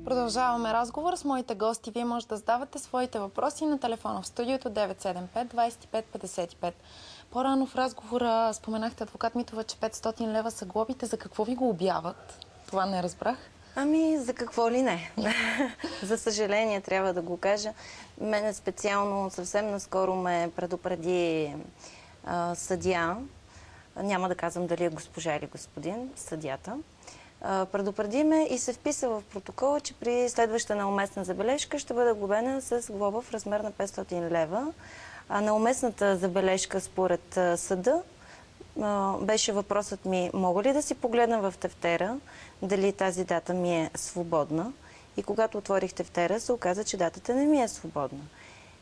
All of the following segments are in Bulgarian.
Продължаваме разговор с моите гости. Вие може да задавате своите въпроси на телефона в студиото 975 25 55. По-рано в разговора споменахте, адвокат Митова, че 500 лева са глобите. За какво ви го обяват? Това не разбрах. Ами, за какво ли не? За съжаление, трябва да го кажа. Мене специално съвсем наскоро ме предупреди съдия. Няма да казвам дали е госпожа или господин, съдията. Предупреди ме и се вписа в протокола, че при следваща неуместна забележка ще бъда глобена с глоба в размер на 500 лева. А неуместната забележка според съда беше въпросът ми: мога ли да си погледна в тефтера дали тази дата ми е свободна? И когато отворих тефтера, се оказа, че датата не ми е свободна.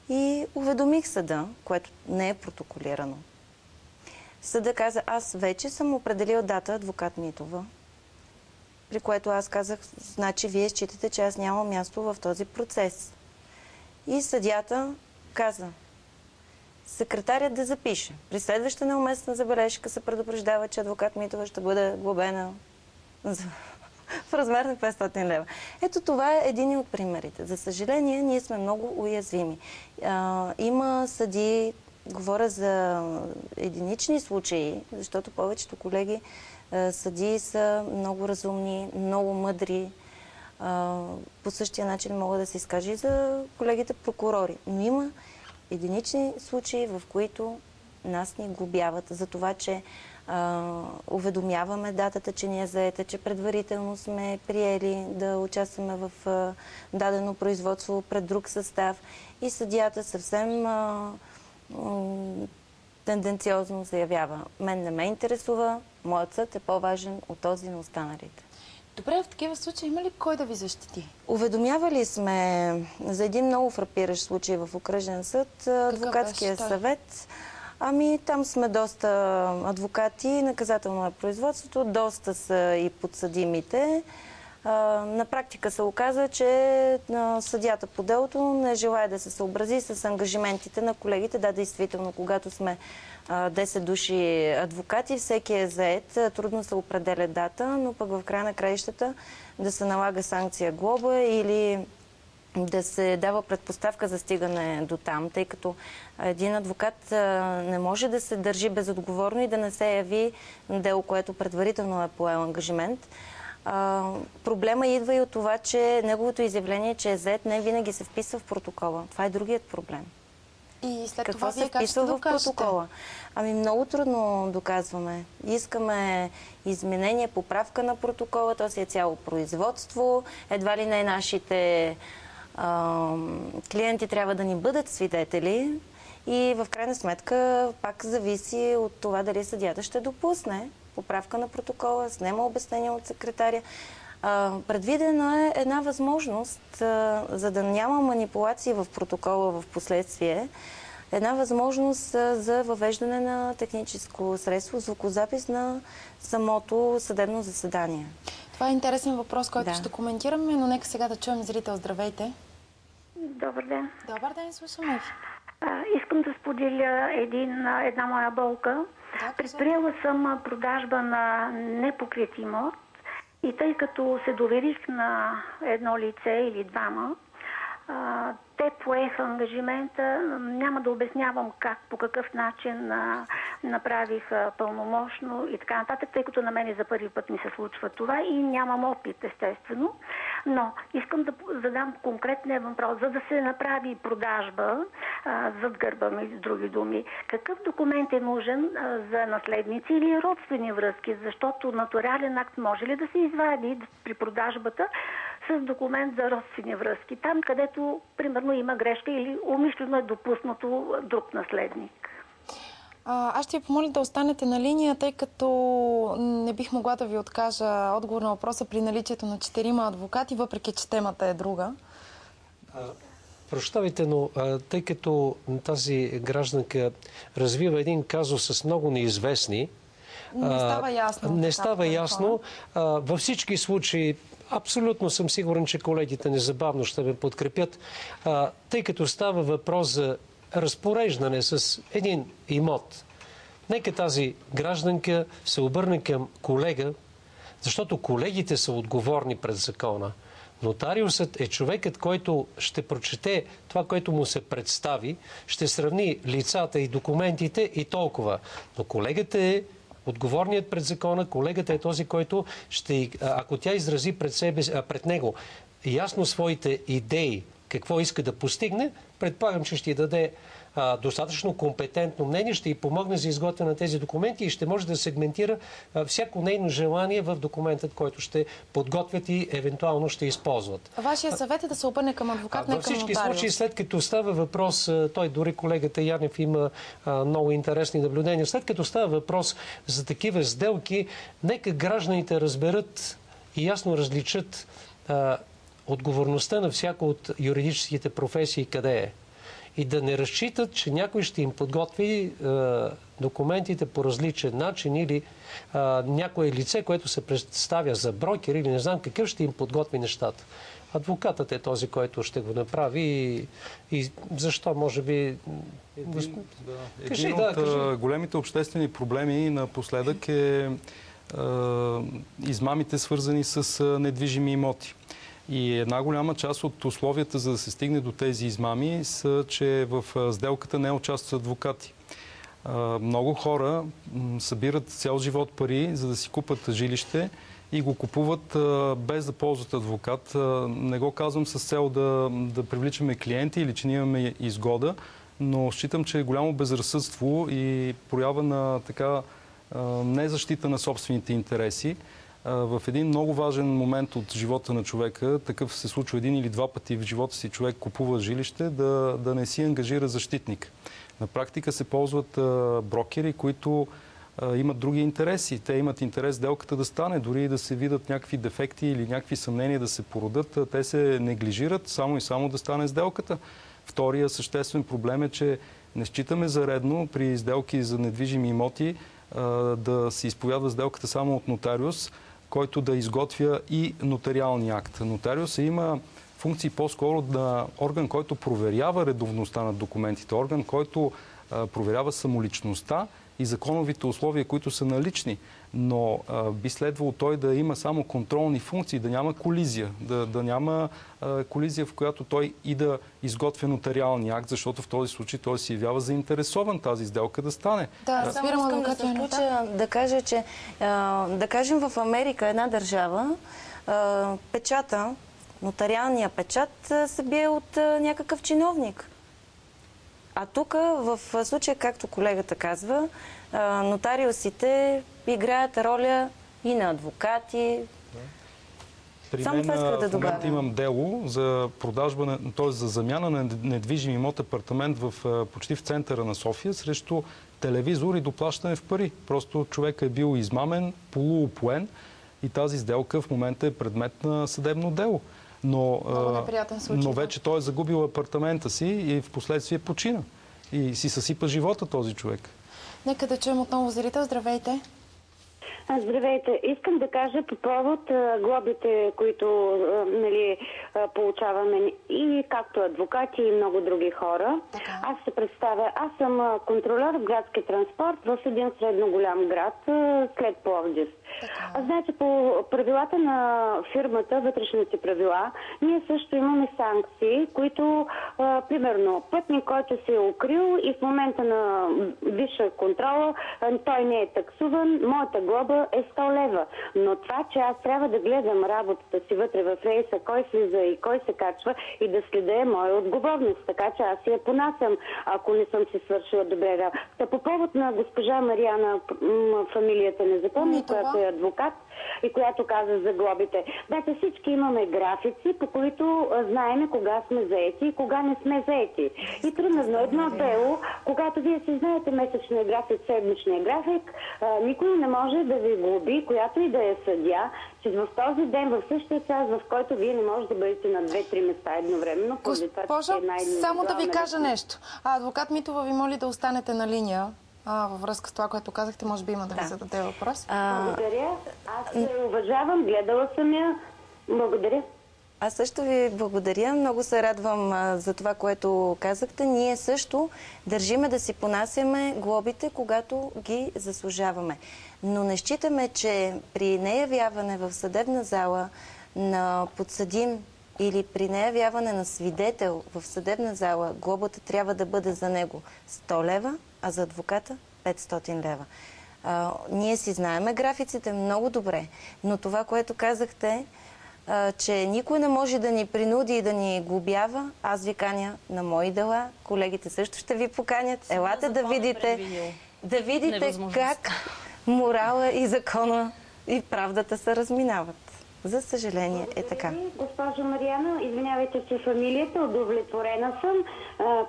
И уведомих съда, което не е протоколирано. Съда каза: аз вече съм определил дата, адвокат Митова. При което аз казах: значи вие считате, че аз нямам място в този процес. И съдията каза: секретарят да запише: при следваща неуместна забележка се предупреждава, че адвокат Митова ще бъде глобена в размер на 500 лева. Ето това е един от примерите. За съжаление, ние сме много уязвими. Има съдии, говоря за единични случаи, защото повечето колеги съдии са много разумни, много мъдри. По същия начин мога да се изкажа и за колегите прокурори. Но има единични случаи, в които нас ни глобяват за това, че уведомяваме датата, че ни е заета, че предварително сме приели да участваме в дадено производство пред друг състав и съдията съвсем тенденциозно заявява: мен не ме интересува, моят съд е по-важен от този на останалите. Добре, в такива случаи има ли кой да ви защити? Уведомявали сме за един много фрапиращ случай в окръжен съд, адвокатския съвет. Ами там сме доста адвокати, наказателно е производството, доста са и подсъдимите. На практика се оказа, че съдията по делото не желая да се съобрази с ангажиментите на колегите. Да, действително, когато сме 10 души адвокати, всеки е зает, трудно се определя дата, но пък в края на краищата да се налага санкция глоба или да се дава предпоставка за стигане до там, тъй като един адвокат не може да се държи безотговорно и да не се яви на дело, което предварително е поел ангажимент. Проблема идва и от това, че неговото изявление, че е зает, не винаги се вписва в протокола. Това е другият проблем. И след Какво това се вие как ще вписва в докажете? протокола? Ами много трудно доказваме. Искаме изменение, поправка на протокола, то си е цяло производство. Едва ли не нашите клиенти трябва да ни бъдат свидетели и в крайна сметка пак зависи от това дали съдията ще допусне поправка на протокола, снема обяснение от секретаря. Предвидена е една възможност, за да няма манипулации в протокола в последствие, една възможност за въвеждане на техническо средство, звукозапис на самото съдебно заседание. Това е интересен въпрос, който ще коментираме, но нека сега да чуем зрител. Здравейте! Добър ден! Добър ден, слушаме ви. Искам да споделя една моя болка. Предприела съм продажба на непокрит имот и тъй като се доверих на едно лице или двама, те поеха ангажимента. Няма да обяснявам как, по какъв начин направих пълномощно и така нататък, тъй като на мен за първи път ми се случва това и нямам опит, естествено. Но искам да задам конкретния въпрос, за да се направи продажба зад гърба ми, с други думи. Какъв документ е нужен за наследници или родствени връзки? Защото нотариален акт може ли да се извади при продажбата с документ за родствени връзки? Там, където, примерно, има грешка или умишлено е допуснато друг наследник. Аз ще ви помоля да останете на линия, тъй като не бих могла да ви откажа отговор на въпроса при наличието на 4 адвокати, въпреки че темата е друга. Прощавайте, но тъй като тази гражданка развива един казус с много неизвестни, не става ясно. Не става ясно. Във всички случаи абсолютно съм сигурен, че колегите незабавно ще ме подкрепят, тъй като става въпрос за разпореждане с един имот. Нека тази гражданка се обърне към колега, защото колегите са отговорни пред закона. Нотариусът е човекът, който ще прочете това, което му се представи, ще сравни лицата и документите и толкова. Но колегата е отговорният пред закона, колегата е този, който ще, ако тя изрази пред него ясно своите идеи, какво иска да постигне, предполагам, че ще й даде достатъчно компетентно мнение, ще й помогне за изготвяне на тези документи и ще може да сегментира всяко нейно желание в документът, който ще подготвят и евентуално ще използват. Вашия съвет е да се обърне към адвокат, не към нотариус. Във всички случаи, след като става въпрос, той дори колегата Янев има много интересни наблюдения, след като става въпрос за такива сделки, нека гражданите разберат и ясно различат отговорността на всяка от юридическите професии къде е. И да не разчитат, че някой ще им подготви документите по различен начин или някое лице, което се представя за брокер или не знам какъв, ще им подготви нещата. Адвокатът е този, който ще го направи и защо, може би... Един от големите обществени проблеми напоследък е измамите, свързани с недвижими имоти. И една голяма част от условията, за да се стигне до тези измами, са, че в сделката не участват адвокати. Много хора събират цял живот пари, за да си купат жилище и го купуват без да ползват адвокат. Не го казвам с цел да привличаме клиенти или че ние имаме изгода, но считам, че е голямо безразсъдство и проява на така незащита на собствените интереси. В един много важен момент от живота на човека, такъв се случва един или два пъти в живота си, човек купува жилище, да не си ангажира защитник. На практика се ползват брокери, които имат други интереси. Те имат интерес сделката да стане, дори и да се видят някакви дефекти или някакви съмнения да се породат. Те се неглижират само и само да стане сделката. Втория съществен проблем е, че не считаме за редно при сделки за недвижими имоти да се изповядва сделката само от нотариус, който да изготвя и нотариалния акт. Нотариусът има функции по-скоро на орган, който проверява редовността на документите, орган, който проверява самоличността и законовите условия, които са налични. Но би следвало той да има само контролни функции, да няма колизия, да няма колизия, в която той и да изготвя нотариалния акт, защото в този случай той се явява заинтересован тази сделка да стане. Да, само искам да се включа да кажа, че да кажем в Америка една държава, печата, нотариалния печат се бие от някакъв чиновник. А тук, в случая, както колегата казва, нотариусите играят роля и на адвокати. При мен в момента имам дело за продажба, т.е. за замяна на недвижим имот апартамент почти в центъра на София срещу телевизор и доплащане в пари. Просто човек е бил измамен, полуопоен и тази сделка в момента е предмет на съдебно дело. Но вече той е загубил апартамента си и в последствие почина. И си съсипа живота този човек. Нека да чуем отново зрител. Здравейте! Здравейте! Искам да кажа по повод глобите, които получаваме и както адвокати и много други хора. Така. Аз се представя, аз съм контролер в градски транспорт в един средно голям град след Пловдив. Значи по правилата на фирмата, вътрешните правила, ние също имаме санкции, които, примерно, пътник, който се е укрил и в момента на висша контрола, той не е таксуван, моята глоба е 100 лева. Но това, че аз трябва да гледам работата си вътре в рейса, кой слиза и кой се качва и да следя е моя отговорност. Така че аз я понасям, ако не съм си свършила добре работа. По повод на госпожа Мариана, фамилията не запомня, която е адвокат и която каза за глобите. Значи всички имаме графици, по които знаем кога сме заети и кога не сме заети. И примерно едно дело, когато вие си знаете месечния график, седмичния график, никой не може да ви глоби, която и да е съдия, че в този ден, в същия час, в който вие не можете да бъдете на 2-3 места едновременно. Госпожо, само да ви кажа нещо. Адвокат Митова ви моли да останете на линия. Във връзка с това, което казахте, може би има да ви зададе въпрос. Благодаря. Аз се уважавам, гледала съм я. Благодаря. Аз също ви благодаря. Много се радвам за това, което казахте. Ние също държиме да си понасяме глобите, когато ги заслужаваме. Но не считаме, че при неявяване в съдебна зала на подсъдим или при неявяване на свидетел в съдебна зала, глобата трябва да бъде за него 100 лева, а за адвоката 500 лева. Ние си знаеме графиците много добре, но това, което казахте, че никой не може да ни принуди и да ни глобява, аз ви каня на мои дела, колегите също ще ви поканят. Елате да видите как морала и закона и правдата се разминават. За съжаление е така. Госпожо Мариана, извинявайте, че фамилията, удовлетворена съм.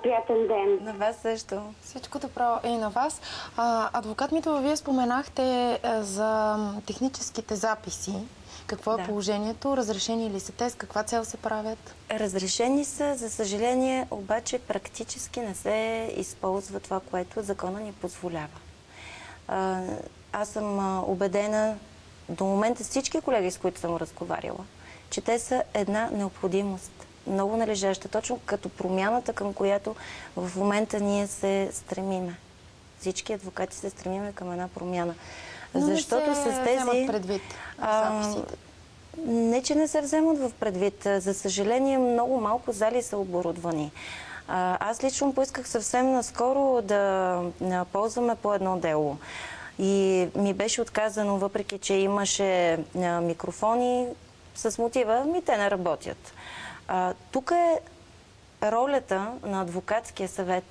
Приятен ден. На вас също. Всичко добро и на вас. Адвокат Митова, вие споменахте за техническите записи. Какво е положението? Разрешени ли са те? С каква цел се правят? Разрешени са, за съжаление, обаче практически не се използва това, което закона ни позволява. Аз съм убедена, до момента всички колеги, с които съм разговаряла, че те са една необходимост, много належаща, точно като промяната, към която в момента ние се стремиме. Всички адвокати се стремиме към една промяна. Но защото не се вземат предвид записите. Не, че не се вземат в предвид. За съжаление, много малко зали са оборудвани. Аз лично поисках съвсем наскоро да ползваме по едно дело. И ми беше отказано, въпреки че имаше микрофони, с мотива, те не работят. Тук е ролята на адвокатския съвет.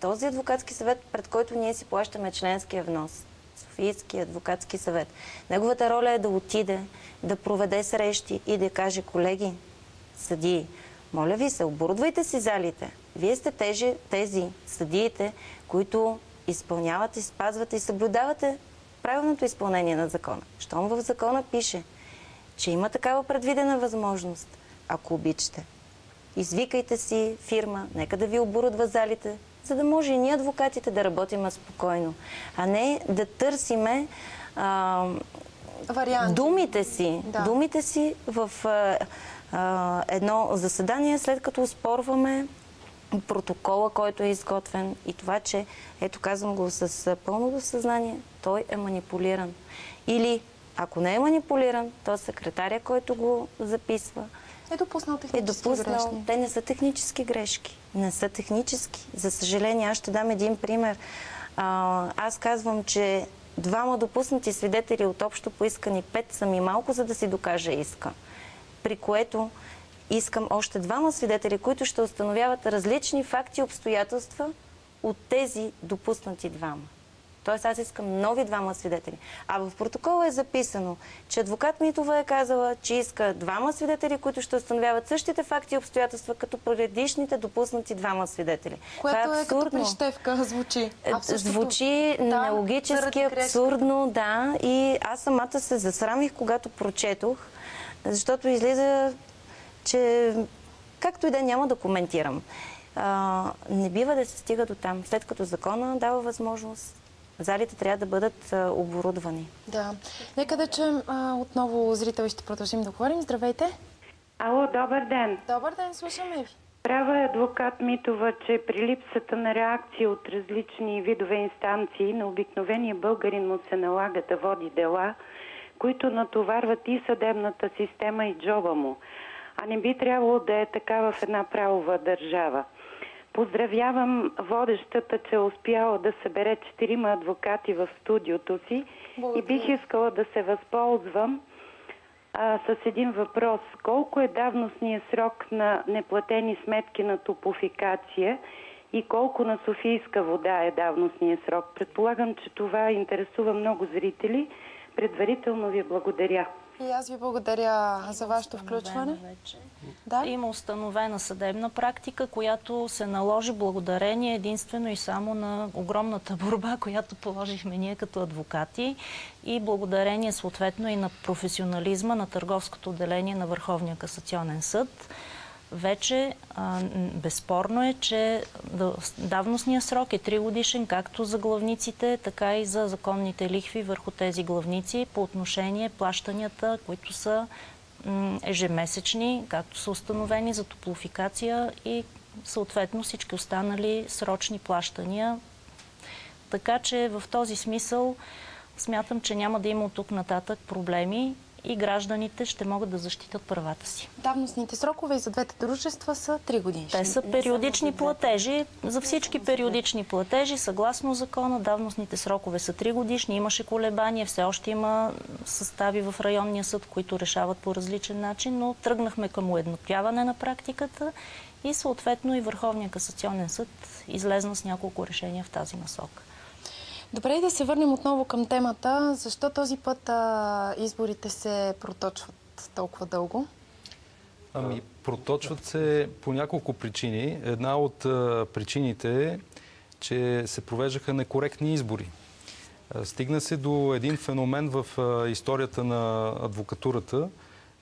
Този адвокатски съвет, пред който ние си плащаме членския внос. Софийски адвокатски съвет. Неговата роля е да отиде, да проведе срещи и да каже: колеги, съдии, моля ви се, оборудвайте си залите. Вие сте тези съдиите, които изпълнявате, спазвате и съблюдавате правилното изпълнение на закона. Щом в закона пише, че има такава предвидена възможност, ако обичате, извикайте си фирма, нека да ви оборудва залите, за да може и ние, адвокатите, да работим спокойно, а не да търсиме думите си в едно заседание, след като оспорваме протокола, който е изготвен, и това, че, ето казвам го с пълното съзнание, той е манипулиран. Или, ако не е манипулиран, то секретаря, който го записва, е допуснал технически грешки. Те не са технически грешки. Не са технически. За съжаление, аз ще дам един пример. Аз казвам, че 2 допуснати свидетели от общо поискани 5 са ми малко, за да си докажа иска. При което искам още 2 свидетели, които ще установяват различни факти и обстоятелства от тези допуснати 2. Тоест аз искам нови 2 свидетели. А в протокола е записано, че адвокат Митова е казала, че иска 2 свидетели, които ще установяват същите факти и обстоятелства, като предишните допуснати 2 свидетели. Което е като прищевка, звучи. Звучи нелогически, абсурдно, да. И аз самата се засрамих, когато прочетох, защото излиза, че както и да няма да коментирам. Не бива да се стига до там. След като закона дава възможност, залите трябва да бъдат оборудвани. Да. Нека да чуем отново зрител и ще продължим да говорим. Здравейте! Ало, добър ден! Добър ден, слушаме ви. Права е адвокат Митова, че при липсата на реакции от различни видове инстанции на обикновения българин му се налага да води дела, които натоварват и съдебната система, и джоба му. А не би трябвало да е така в една правова държава. Поздравявам водещата, че е успяла да събере 4 адвокати в студиото си. И бих искала да се възползвам с един въпрос. Колко е давностният срок на неплатени сметки на Топлофикация и колко на Софийска вода е давностният срок? Предполагам, че това интересува много зрители. Предварително ви благодаря. И аз ви благодаря за вашето включване. Да? Има установена съдебна практика, която се наложи благодарение единствено и само на огромната борба, която положихме ние като адвокати, и благодарение съответно и на професионализма на търговското отделение на Върховния касационен съд. Вече безспорно е, че давностният срок е 3 годишен, както за главниците, така и за законните лихви върху тези главници по отношение плащанията, които са ежемесечни, както са установени за Топлофикация, и съответно всички останали срочни плащания. Така че в този смисъл смятам, че няма да има от тук нататък проблеми и гражданите ще могат да защитят правата си. Давностните срокове и за двете дружества са 3 години. Те са периодични платежи. За всички периодични платежи, съгласно закона, давностните срокове са 3 годишни. Имаше колебания, все още има състави в районния съд, които решават по различен начин, но тръгнахме към уеднаквяване на практиката и съответно и Върховния касационен съд излезна с няколко решения в тази насока. Добре, и да се върнем отново към темата. Защо този път изборите се проточват толкова дълго? Проточват се по няколко причини. Една от причините е, че се провеждаха некоректни избори. Стигна се до един феномен в историята на адвокатурата,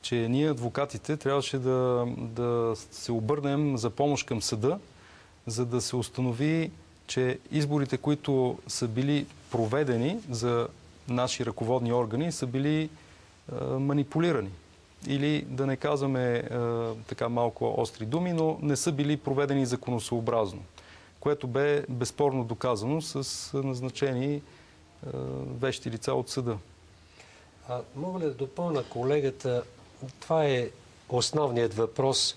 че ние, адвокатите, трябваше да се обърнем за помощ към съда, за да се установи, че изборите, които са били проведени за наши ръководни органи, са били манипулирани. Или, да не казваме така малко остри думи, но не са били проведени законосъобразно, което бе безспорно доказано с назначени вещи лица от съда. Мога ли да допълня колегата? Това е основният въпрос.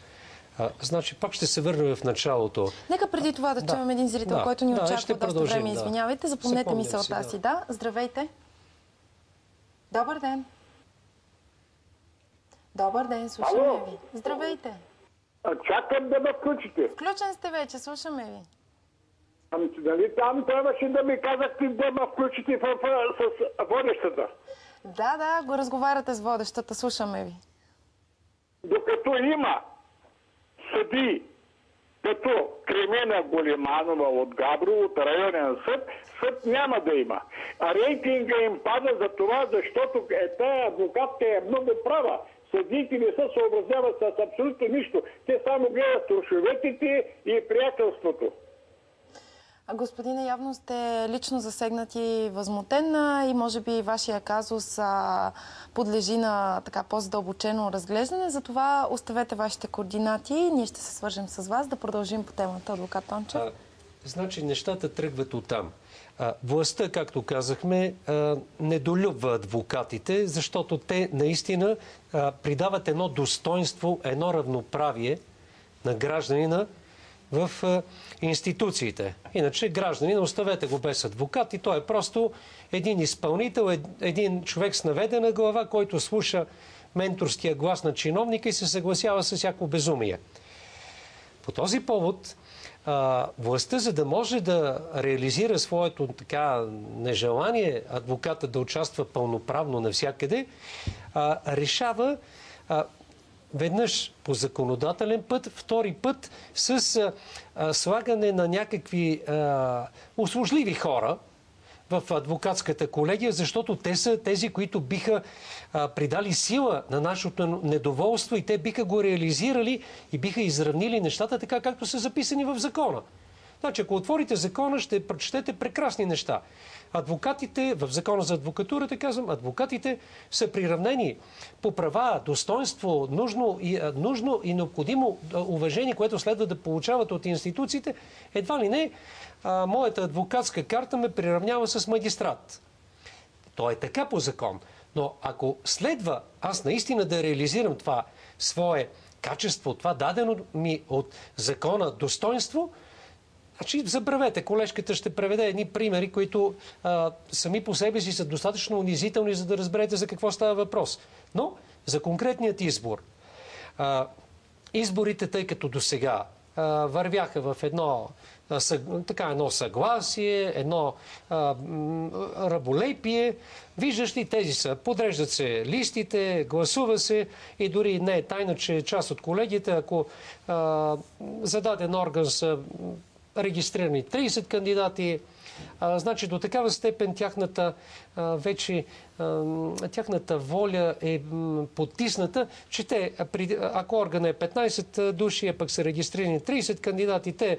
Значи, пак ще се върнем в началото. Нека преди това да чуем един зрител, който ни очаква доста време. Извинявайте, запомнете мисълта си. Да, здравейте. Добър ден. Добър ден, слушаме ви. Здравейте. Чакам да ме включите. Включен сте вече, слушаме ви. Дали там трябваше да ми казахте да ме включите с водещата? Да, го разговаряте с водещата, слушаме ви. Докато има съди като Кремена Големанова от Габрово, от районен съд няма да има. А рейтинга им пада за това, защото тая адвокатка е много права. Съдиите не се съобразяват с абсолютно нищо. Те само гледат трошоветите и приятелството. Господине, явно сте лично засегнат и възмутен и може би вашия казус подлежи на така по-задълбочено разглеждане. Затова оставете вашите координати. Ние ще се свържем с вас да продължим по темата, адвокат Тончев. Значи нещата тръгват оттам. Властта, както казахме, недолюбва адвокатите, защото те наистина придават едно достоинство, едно равноправие на гражданина в институциите. Иначе гражданин, оставете го без адвокат и той е просто един изпълнител, един човек с наведена глава, който слуша менторския глас на чиновника и се съгласява с всяко безумие. По този повод властта, за да може да реализира своето така нежелание адвоката да участва пълноправно навсякъде, решава веднъж по законодателен път, втори път с слагане на някакви услужливи хора в адвокатската колегия, защото те са тези, които биха придали сила на нашето недоволство и те биха го реализирали и биха изравнили нещата така, както са записани в закона. Значи, ако отворите закона, ще прочетете прекрасни неща. Адвокатите, в закона за адвокатурата казвам, адвокатите са приравнени по права, достоинство, нужно и необходимо уважение, което следва да получават от институциите. Едва ли не, моята адвокатска карта ме приравнява с магистрат. То е така по закон. Но ако следва аз наистина да реализирам това свое качество, това дадено ми от закона достоинство, значи забравете, колежката ще преведе едни примери, които сами по себе си са достатъчно унизителни, за да разберете за какво става въпрос. Но за конкретният избор. Изборите, тъй като досега вървяха в едно съгласие, едно раболепие. Виждаш ли, тези са. Подреждат се листите, гласува се и дори не е тайна, че част от колегите, ако за даден орган са регистрирани 30 кандидати, значи до такава степен тяхната воля е потисната, че те, ако органа е 15 души, а пък са регистрирани 30 кандидати, те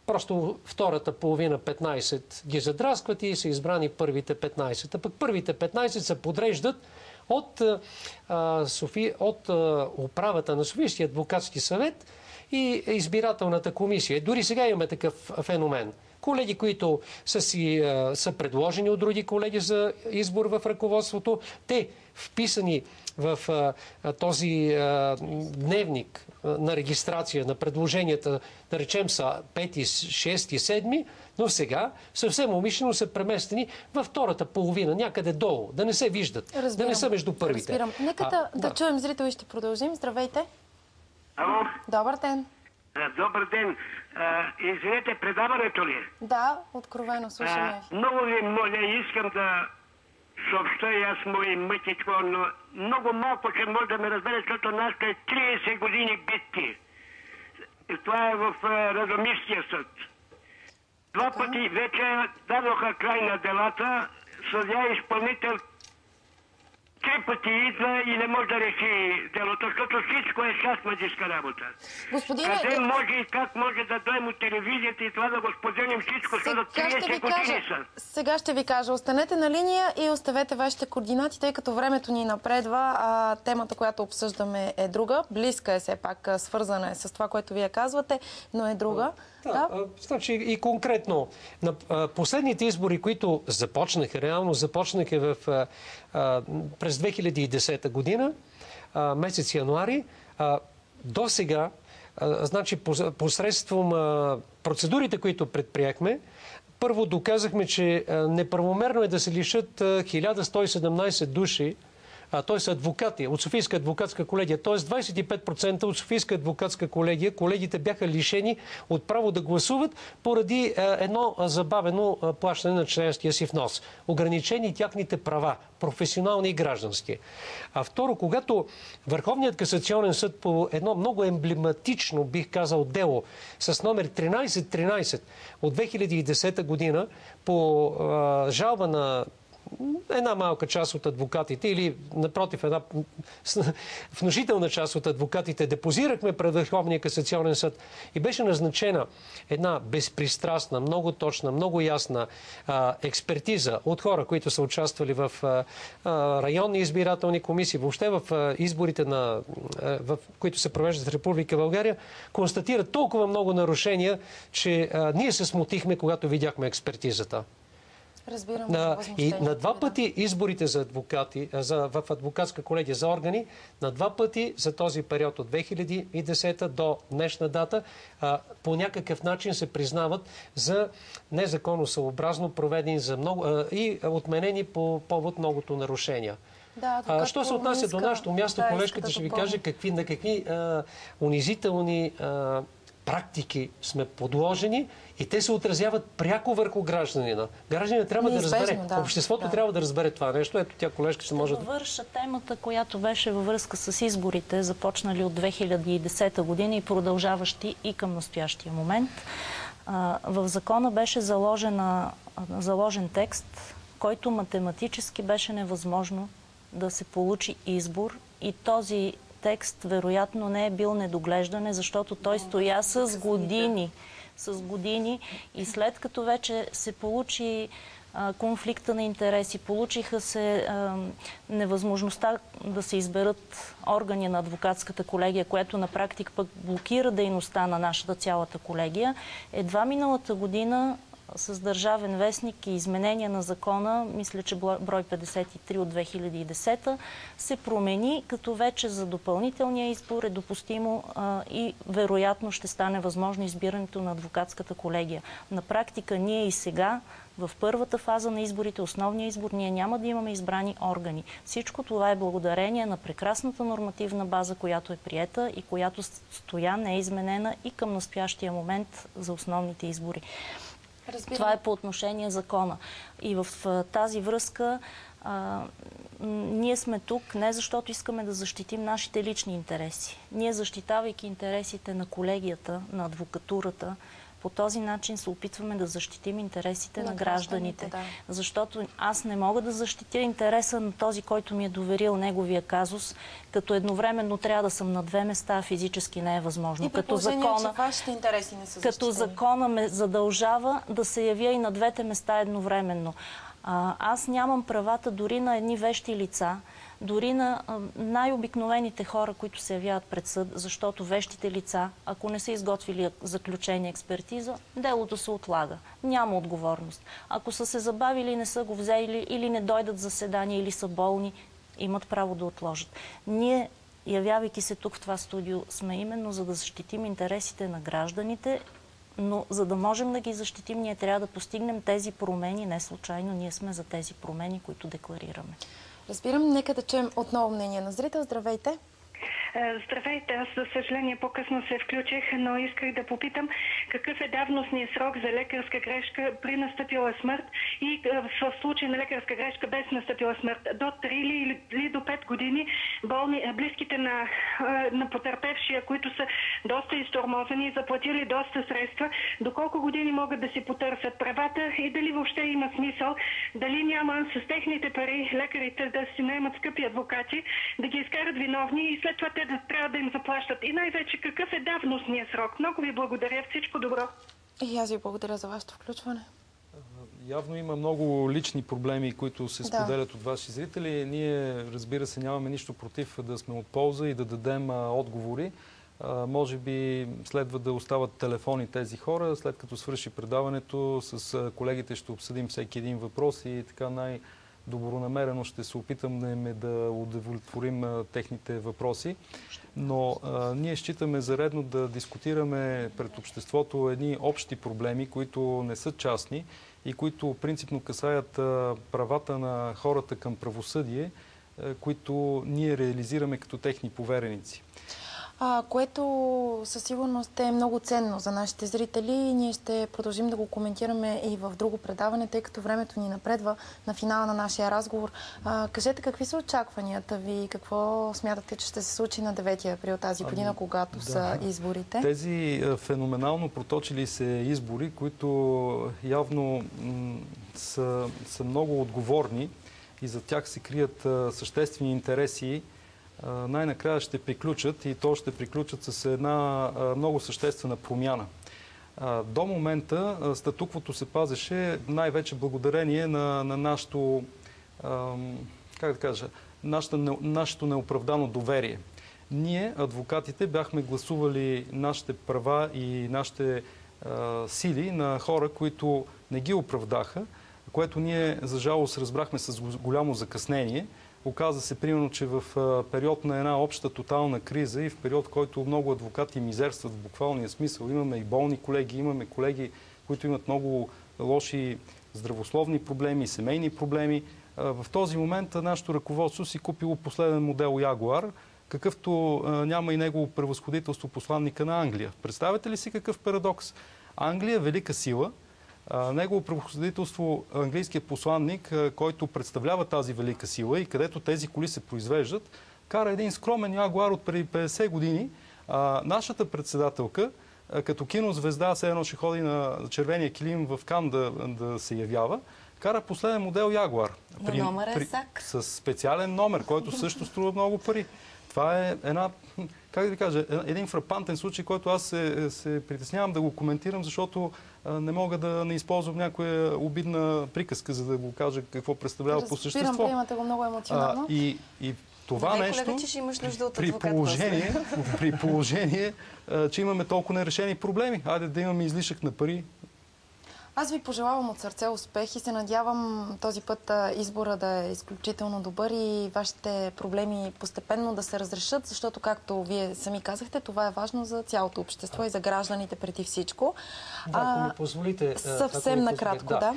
просто втората половина 15 ги задраскват и са избрани първите 15. А пък първите 15 се подреждат от управата на Софийския адвокатски съвет и избирателната комисия. Дори сега имаме такъв феномен. колеги, които са предложени от други колеги за избор в ръководството. Те, вписани в този дневник на регистрация на предложенията, да речем са 5, 6, 7, но сега съвсем умишлено са преместени във втората половина, някъде долу, да не се виждат, да не са между първите. Разбирам. Нека да чуем зрители и ще продължим. Здравейте. Ало? Добър ден. Добър ден. Извинете, предаването ли? Да, откровено, слушаме. Много ви моля, искам да съобща и аз мои мъки, но много малко ще може да ме разбере, защото нашето е 30 години битки. И това е в Радомишкия съд. Два пъти вече дадоха край на делата, съдия изпълнител 3 пъти идва и не може да реши делото, защото всичко е шашмаджийска работа. Къде може и как може да дойдем от телевизията и това да го споделим всичко, защото 30 години са. Сега ще ви кажа. Останете на линия и оставете вашите координати, тъй като времето ни напредва, а темата, която обсъждаме, е друга. Близка е все пак, свързана е с това, което вие казвате, но е друга. Значи и конкретно на последните избори, които реално започнаха през 2010 година, месец януари, до сега, значи посредством процедурите, които предприехме, първо доказахме, че неправомерно е да се лишат 1117 души, т.е. адвокати от Софийска адвокатска колегия, т.е. 25% от Софийска адвокатска колегия, колегите бяха лишени от право да гласуват поради едно забавено плащане на членския си внос. Ограничени тяхните права, професионални и граждански. А второ, когато Върховният касационен съд по едно много емблематично, бих казал, дело с номер 1313 от 2010 година по жалба на една малка част от адвокатите или, напротив, една внушителна част от адвокатите депозирахме пред Върховния касационен съд и беше назначена една безпристрастна, много точна, много ясна експертиза от хора, които са участвали в районни избирателни комисии, въобще в изборите, които се провеждат в Република България, констатират толкова много нарушения, че ние се смутихме, когато видяхме експертизата. И на два пъти изборите за адвокати, в адвокатска колегия за органи, на два пъти за този период от 2010 до днешна дата по някакъв начин се признават за незаконосъобразно проведени и отменени по повод многото нарушения. Що се отнася до нашето място, колежката ще ви каже на какви унизителни практики сме подложени и те се отразяват пряко върху гражданина. Гражданинът трябва да разбере. Обществото трябва да разбере това нещо. Ето тя колежка ще може да върша темата, която беше във връзка с изборите, започнали от 2010 година и продължаващи и към настоящия момент. В закона беше заложен текст, който математически беше невъзможно да се получи избор и този текст вероятно не е бил недоглеждане, защото той стоя с години и след като вече се получи конфликта на интереси, получиха се невъзможността да се изберат органи на адвокатската колегия, което на практика пък блокира дейността на нашата цялата колегия. Едва миналата година с Държавен вестник и изменения на закона, мисля, че брой 53 от 2010, се промени, като вече за допълнителния избор е допустимо и вероятно ще стане възможно избирането на адвокатската колегия. На практика ние и сега, в първата фаза на изборите, основния избор, ние няма да имаме избрани органи. Всичко това е благодарение на прекрасната нормативна база, която е приета и която стоя не е изменена и към настоящия момент за основните избори. Това е по отношение закона. И в тази връзка ние сме тук не защото искаме да защитим нашите лични интереси. Ние, защитавайки интересите на колегията, на адвокатурата, по този начин се опитваме да защитим интересите на гражданите. Да. Защото аз не мога да защитя интереса на този, който ми е доверил неговия казус, като едновременно трябва да съм на две места, физически не е възможно. И при положение, че вашите интереси не са защитени. Като закона ме задължава да се явя и на двете места едновременно. Аз нямам правата дори на едни вещи лица дори на най-обикновените хора, които се явяват пред съд, защото вещите лица, ако не са изготвили заключение, експертиза, делото се отлага. Няма отговорност. Ако са се забавили, не са го взели или не дойдат заседания, или са болни, имат право да отложат. Ние, явявайки се тук в това студио, сме именно за да защитим интересите на гражданите, но за да можем да ги защитим, ние трябва да постигнем тези промени. Не случайно ние сме за тези промени, които декларираме. Разбирам. Нека да чуем отново мнение на зрител. Здравейте! Здравейте, аз за съжаление по-късно се включих, но исках да попитам какъв е давностният срок за лекарска грешка при настъпила смърт и в случай на лекарска грешка без настъпила смърт. До 3 или до 5 години близките на потърпевшия, които са доста изтормозени и заплатили доста средства, до колко години могат да си потърсят правата и дали въобще има смисъл, дали няма с техните пари лекарите да си наемат скъпи адвокати, да ги изкарат виновни и след това те да трябва да им заплащат. И най-вече какъв е давностният срок. Много ви благодаря. Всичко добро. И аз ви благодаря за вашето включване. Явно има много лични проблеми, които се споделят от ваши зрители. Ние, разбира се, нямаме нищо против да сме от полза и да дадем отговори. Може би следва да остават телефони тези хора. След като свърши предаването, с колегите ще обсъдим всеки един въпрос и така добронамерено ще се опитаме да удовлетворим техните въпроси. Но ние считаме за редно да дискутираме пред обществото едни общи проблеми, които не са частни и които принципно касаят правата на хората към правосъдие, които ние реализираме като техни повереници. Което със сигурност е много ценно за нашите зрители. Ние ще продължим да го коментираме и в друго предаване, тъй като времето ни напредва на финала на нашия разговор. Кажете, какви са очакванията ви? Какво смятате, че ще се случи на 9 април тази година, когато са изборите? Тези феноменално проточили се избори, които явно са много отговорни и за тях се крият съществени интереси, най-накрая ще приключат и то ще приключат с една много съществена промяна. До момента статуквото се пазеше най-вече благодарение на нашето, как да кажа, нашето неоправдано доверие. Ние, адвокатите, бяхме гласували нашите права и нашите сили на хора, които не ги оправдаха, което ние, за жалост, разбрахме с голямо закъснение. Оказа се, примерно, че в период на една обща тотална криза и в период, в който много адвокати мизерстват в буквалния смисъл, имаме и болни колеги, имаме колеги, които имат много лоши здравословни проблеми, семейни проблеми. В този момент нашето ръководство си купило последен модел Ягуар, какъвто няма и негово превъзходителство посланника на Англия. Представете ли си какъв парадокс? Англия е велика сила. Негово превъзходителство, английският посланник, който представлява тази велика сила и където тези коли се произвеждат, кара един скромен Ягуар от преди 50 години. Нашата председателка, като кинозвезда, все едно ще ходи на червения килим в Кан да се явява, кара последен модел Ягуар. С специален номер, който също струва много пари. Това е един фрапантен случай, който аз се притеснявам да го коментирам, защото не мога да не използвам някоя обидна приказка, за да го кажа какво представлява по същество. Приемате го много емоционално. И това нещо, при положение, че имаме толкова нерешени проблеми. Айде да имаме излишък на пари. Аз ви пожелавам от сърце успех и се надявам този път избора да е изключително добър и вашите проблеми постепенно да се разрешат, защото, както вие сами казахте, това е важно за цялото общество и за гражданите преди всичко. Ако ми позволите... Съвсем накратко, да.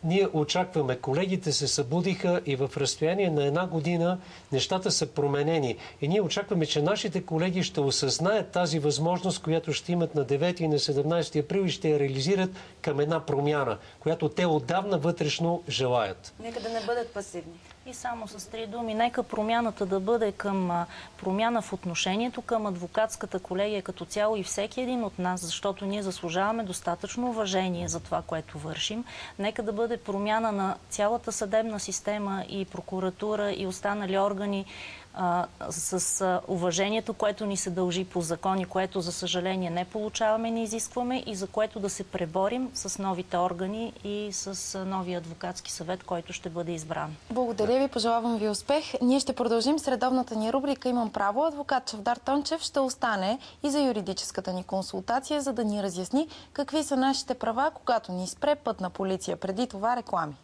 Ние очакваме, колегите се събудиха и в разстояние на една година нещата са променени. И ние очакваме, че нашите колеги ще осъзнаят тази възможност, която ще имат на 9 и на 17 април и ще я реализират към една промяна, която те отдавна вътрешно желаят. Нека да не бъдат пасивни. И само с 3 думи, нека промяната да бъде към промяна в отношението към адвокатската колегия като цяло и всеки един от нас, защото ние заслужаваме достатъчно уважение за това, което вършим. Нека да бъде промяна на цялата съдебна система и прокуратура и останали органи с уважението, което ни се дължи по закон и което, за съжаление, не получаваме, не изискваме и за което да се преборим с новите органи и с новия адвокатски съвет, който ще бъде избран. Благодаря ви, пожелавам ви успех. Ние ще продължим с редовната ни рубрика "Имам право". Адвокат Чавдар Тончев ще остане и за юридическата ни консултация, за да ни разясни какви са нашите права, когато ни спре пътна полиция. Преди това реклами.